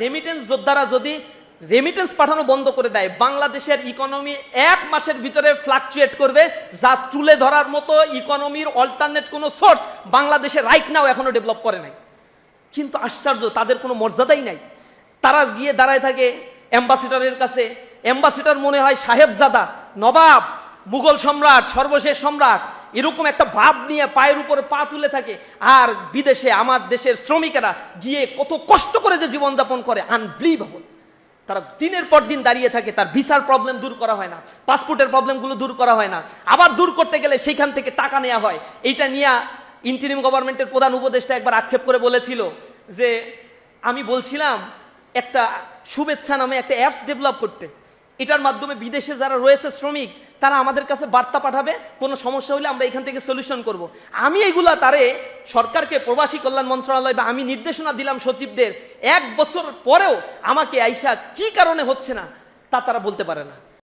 Remittance যোদ্ধারা যদি remittance পাঠানো বন্ধ করে দেয়, বাংলাদেশের ইকোনমি এক মাসের ভিতরে ফ্লাকচুয়েট করবে, যা তুলে ধরার মতো ইকোনমির অল্টারনেট কোনো সোর্স বাংলাদেশে রাইট নাও এখনো ডেভেলপ করে নাই। কিন্তু আশ্চর্য, তাদের কোনো মর্যাদাই নাই। তারা গিয়ে দাঁড়ায় থাকে অ্যাম্বাসেডরের কাছে। অ্যাম্বাসেডর মনে হয় সাহেবজাদা, নবাব, মুঘল সম্রাট, সর্বশেষ সম্রাট, এরকম একটা ভাব নিয়ে পায়ের উপরে পা তুলে থাকে। আর বিদেশে আমার দেশের শ্রমিকেরা গিয়ে কত কষ্ট করে যে জীবনযাপন করে, আনবিলিভেবল। তারা দিনের পর দিন দাঁড়িয়ে থাকে, তার ভিসার প্রবলেম দূর করা হয় না, পাসপোর্টের প্রবলেমগুলো দূর করা হয় না, আবার দূর করতে গেলে সেইখান থেকে টাকা নেওয়া হয়। এইটা নিয়ে ইন্টারিম গভর্নমেন্টের প্রধান উপদেষ্টা একবার আক্ষেপ করে বলেছিল যে আমি বলছিলাম একটা শুভেচ্ছা নামে একটা অ্যাপস ডেভেলপ করতে, এটার মাধ্যমে বিদেশে যারা রয়েছে শ্রমিক তারা আমাদের কাছে বার্তা পাঠাবে, কোনো সমস্যা হলে আমরা এখান থেকে সলিউশন করব। আমি এইগুলা তারে সরকারকে, প্রবাসী কল্যাণ মন্ত্রণালয় বা আমি নির্দেশনা দিলাম সচিবদের, 1 বছর পরেও আমাকে আইসা কি কারণে হচ্ছে না তা তারা বলতে পারে না।